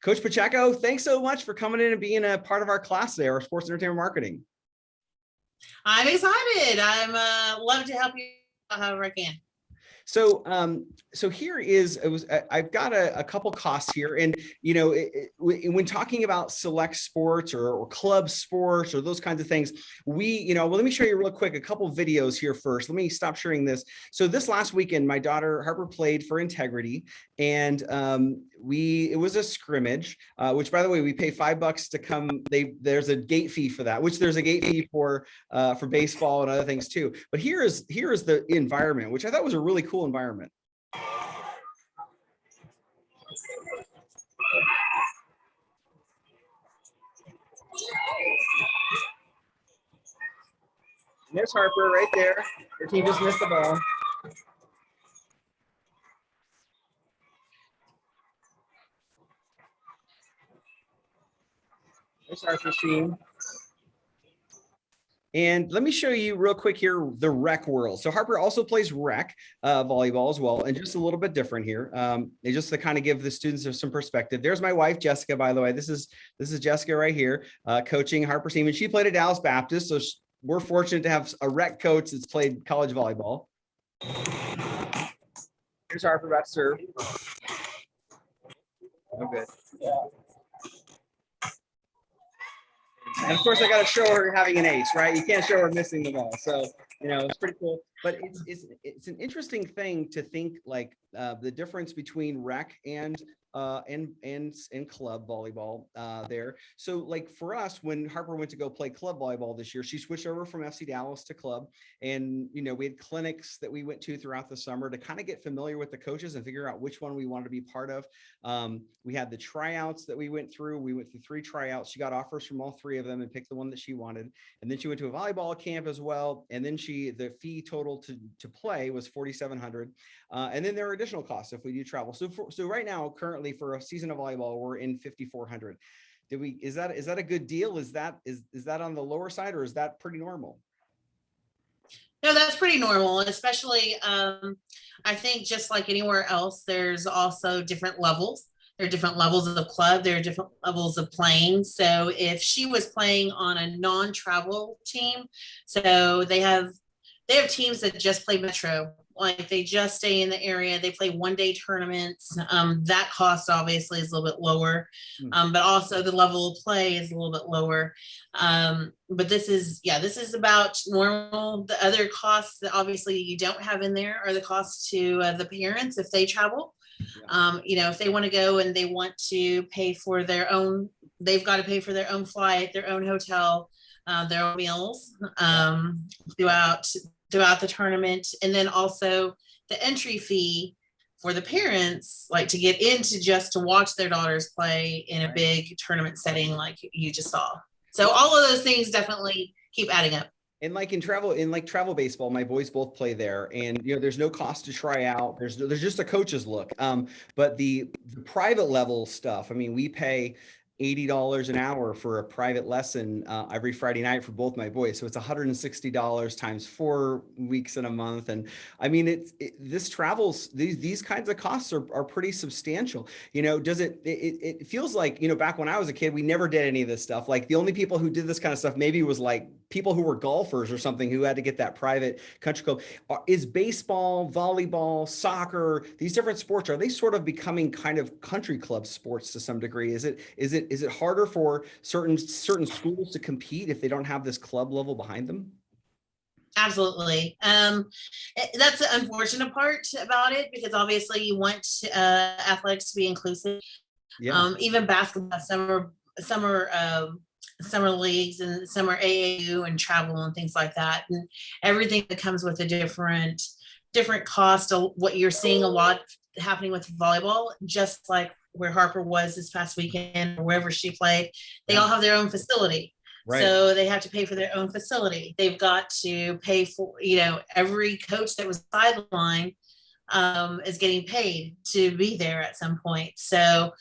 Coach Pacheco, thanks so much for coming in and being a part of our class today, our sports entertainment marketing. I'm excited. I'm love to help you however I can. So, so here is, I've got a couple costs here. And, you know, when talking about select sports or club sports or those kinds of things, well, let me show you real quick, a couple videos here first. Let me stop sharing this. So this last weekend, my daughter Harper played for Integrity, and it was a scrimmage, which, by the way, we pay $5 to come. There's a gate fee for that, which there's a gate fee for baseball and other things too. But here is the environment, which I thought was a really cool environment. And there's Harper right there. Her team just missed the ball. There's Harper's team. And let me show you real quick here, the rec world. So Harper also plays rec volleyball as well, and just a little bit different here. Just to kind of give the students some perspective. There's my wife, Jessica, by the way. This is Jessica right here, coaching Harper's team. And she played at Dallas Baptist. So we're fortunate to have a rec coach that's played college volleyball. Here's Harper about to serve. Oh, good. And of course, I got to show her having an ace, right? You can't show her missing the ball. So, it's pretty cool. But it's an interesting thing to think, like, the difference between rec and club volleyball there. So, like, for us, when Harper went to go play club volleyball this year, she switched over from FC Dallas to club. And, we had clinics that we went to throughout the summer to kind of get familiar with the coaches and figure out which one we wanted to be part of. We had the tryouts that we went through. We went through 3 tryouts. She got offers from all 3 of them and picked the one that she wanted. And then she went to a volleyball camp as well. And then the fee total to play was $4,700. And then there are additional costs if we do travel. So right now, currently for a season of volleyball, we're in $5,400. Is that a good deal? Is that on the lower side, or is that pretty normal? No, that's pretty normal, especially I think just like anywhere else, there's also different levels. There are different levels of the club. There are different levels of playing. So if she was playing on a non-travel team, so they have teams that just play Metro, like they just stay in the area. They play one-day tournaments. That cost obviously is a little bit lower, but also the level of play is a little bit lower. But this is about normal. The other costs that obviously you don't have in there are the costs to the parents if they travel. If they want to go and they want to pay for their own, they've got to pay for their own flight, their own hotel, their own meals throughout the tournament. And then also the entry fee for the parents, like to get into just to watch their daughters play in a big tournament setting like you just saw. So all of those things definitely keep adding up. And like in travel baseball, my boys both play there, and there's no cost to try out. There's just a coach's look. But the private level stuff, I mean, we pay $80 an hour for a private lesson every Friday night for both my boys. So it's $160 times 4 weeks in a month. And I mean, these kinds of costs are pretty substantial. It feels like, back when I was a kid, we never did any of this stuff. Like the only people who did this kind of stuff maybe was like people who were golfers or something who had to get that private country club. Is baseball, volleyball, soccer, these different sports, are they sort of becoming kind of country club sports to some degree? Is it harder for certain schools to compete if they don't have this club level behind them? Absolutely. That's the unfortunate part about it, because obviously you want athletics to be inclusive. Yeah. Even basketball, summer leagues and summer AAU and travel and things like that, and everything that comes with a different cost. Of what you're seeing a lot happening with volleyball, just like where Harper was this past weekend or wherever she played, they all have their own facility. Right. So they have to pay for their own facility. They've got to pay for, every coach that was sidelined is getting paid to be there at some point. So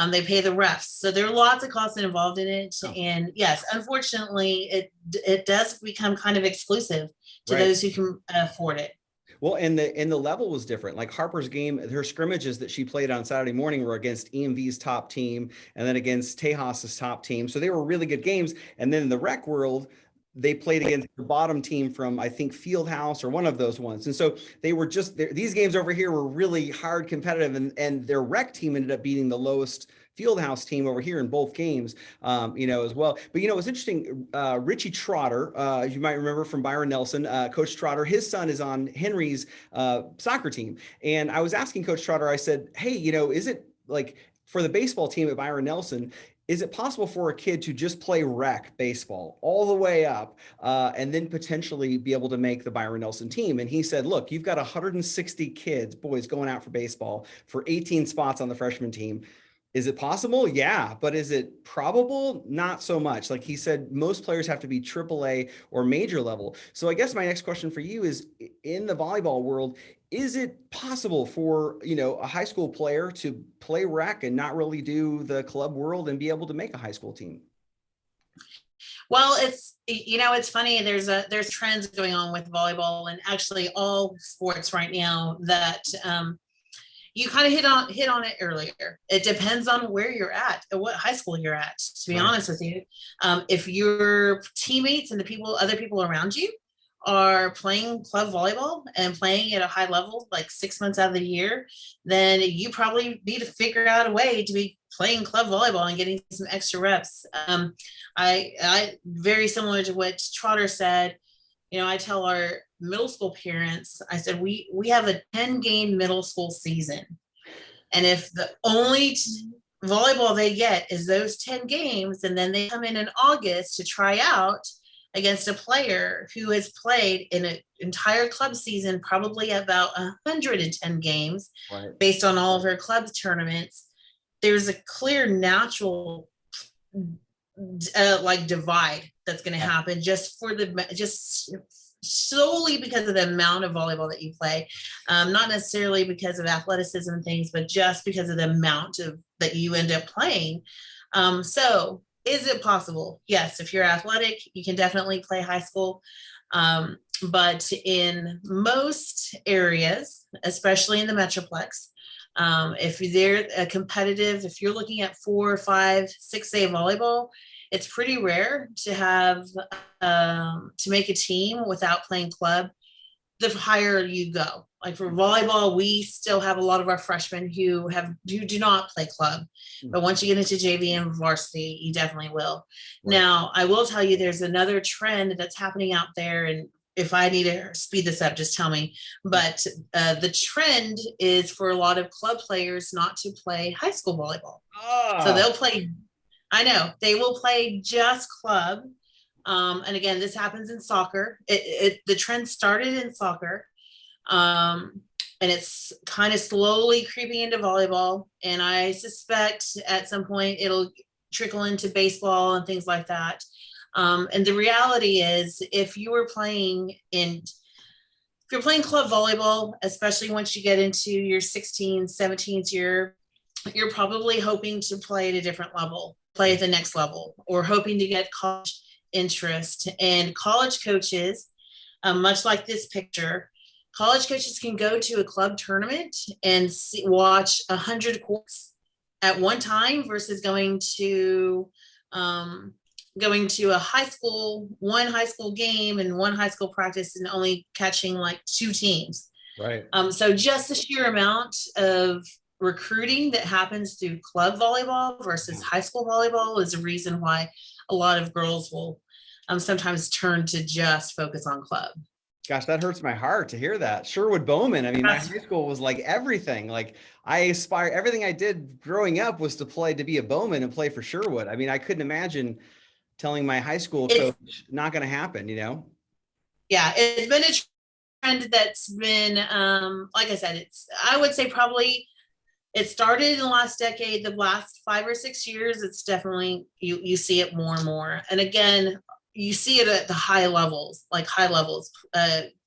they pay the refs. So there are lots of costs involved in it. Oh. And yes, unfortunately, it does become kind of exclusive to those who can afford it. Well, and the level was different. Like Harper's game, her scrimmages that she played on Saturday morning were against EMV's top team and then against Tejas's top team. So they were really good games. And then in the rec world, they played against the bottom team from, I think, Fieldhouse or one of those ones. And so they were just, these games over here were really hard competitive, and their rec team ended up beating the lowest Fieldhouse team over here in both games, as well. But, it was interesting. Richie Trotter, you might remember from Byron Nelson, Coach Trotter, his son is on Henry's soccer team. And I was asking Coach Trotter, I said, hey, is it like for the baseball team at Byron Nelson, is it possible for a kid to just play rec baseball all the way up and then potentially be able to make the Byron Nelson team? And he said, look, you've got 160 kids, boys, going out for baseball for 18 spots on the freshman team. Is it possible? Yeah. But is it probable? Not so much. Like he said, most players have to be AAA or major level. So I guess my next question for you is, in the volleyball world, is it possible for, a high school player to play rec and not really do the club world and be able to make a high school team? Well, it's funny. There's trends going on with volleyball and actually all sports right now that you kind of hit on it earlier. It depends on where you're at, what high school you're at, to be honest with you. If your teammates and other people around you are playing club volleyball and playing at a high level, like 6 months out of the year, then you probably need to figure out a way to be playing club volleyball and getting some extra reps. I very similar to what Trotter said. I tell our middle school parents, I said, we have a 10-game middle school season. And if the only volleyball they get is those 10 games, and then they come in August to try out against a player who has played in an entire club season, probably about 110 games, right, based on all of her club tournaments, there's a clear natural divide that's going to happen just solely because of the amount of volleyball that you play, not necessarily because of athleticism and things, but just because of the amount of that you end up playing. So is it possible? Yes, if you're athletic, you can definitely play high school. But in most areas, especially in the Metroplex, if they're competitive, if you're looking at 4, 5, 6A volleyball, it's pretty rare to have to make a team without playing club. The higher you go, like for volleyball, we still have a lot of our freshmen who do not play club, but once you get into JV and varsity, you definitely will. Right. Now, I will tell you, there's another trend that's happening out there, and if I need to speed this up, just tell me. But the trend is for a lot of club players not to play high school volleyball. So they'll play, I know, they will play just club. And again, this happens in soccer. The trend started in soccer. And it's kind of slowly creeping into volleyball. And I suspect at some point it'll trickle into baseball and things like that. And the reality is, if you're playing club volleyball, especially once you get into your 16th, 17th year, you're probably hoping to play at a different level, play at the next level, or hoping to get college interest. And college coaches, much like this picture, college coaches can go to a club tournament and watch 100 courts at one time versus going to a one high school game and one high school practice and only catching like 2 teams. Right. So just the sheer amount of recruiting that happens through club volleyball versus high school volleyball is a reason why a lot of girls will sometimes turn to just focus on club. Gosh, that hurts my heart to hear that. Sherwood Bowman. I mean, my high school was like everything. Like everything I did growing up was to be a Bowman and play for Sherwood. I mean, I couldn't imagine telling my high school coach not going to happen, Yeah, it's been a trend that's been, like I said, I would say probably it started in the last decade, the last 5 or 6 years, it's definitely, you see it more and more. And again, you see it at the high levels,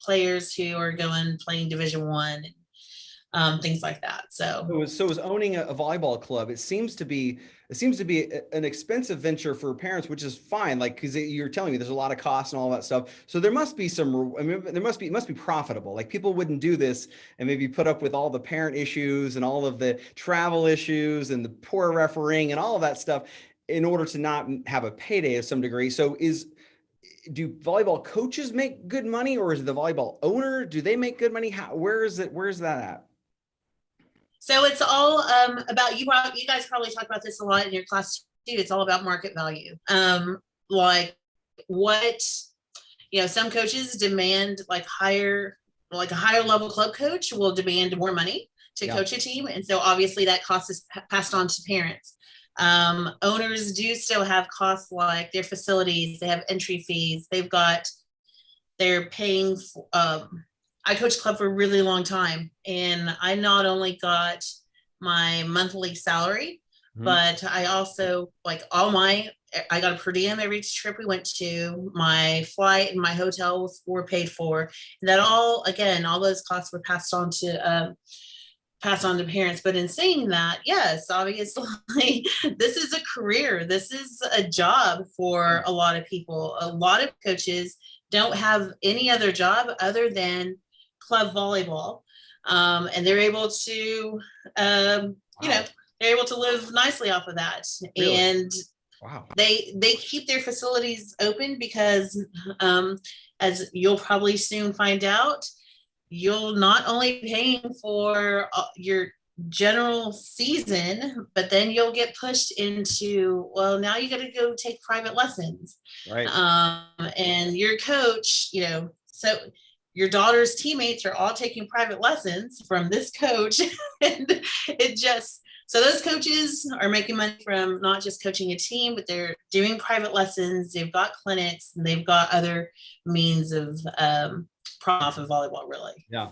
players who are playing Division I, things like that. So So is owning a volleyball club, it seems to be an expensive venture for parents, which is fine. Like, because you're telling me there's a lot of costs and all that stuff. So there must be some, I mean, it must be profitable. Like people wouldn't do this and maybe put up with all the parent issues and all of the travel issues and the poor refereeing and all of that stuff in order to not have a payday of some degree. So do volleyball coaches make good money, or is the volleyball owner, do they make good money? Where is that at? So it's all about you. You guys probably talk about this a lot in your class too. It's all about market value. Like what some coaches demand like a higher level club coach will demand more money to coach a team, and so obviously that cost is passed on to parents. Owners do still have costs like their facilities. They have entry fees. They're paying. I coached club for a really long time, and I not only got my monthly salary, but I also I got a per diem every trip we went to. My flight and my hotels were paid for. And that all those costs were passed on to parents. But in saying that, yes, obviously, this is a career. This is a job for a lot of people. A lot of coaches don't have any other job other than club volleyball, and they're able to they're able to live nicely off of that. Really? And they keep their facilities open because as you'll probably soon find out, you'll not only be paying for your general season, but then you'll get pushed into, well, now you got to go take private lessons, right? And your coach, so your daughter's teammates are all taking private lessons from this coach. And so those coaches are making money from not just coaching a team, but they're doing private lessons. They've got clinics and they've got other means of profit volleyball, really. Yeah.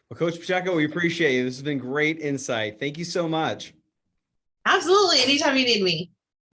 Well, Coach Pacheco, we appreciate you. This has been great insight. Thank you so much. Absolutely. Anytime you need me.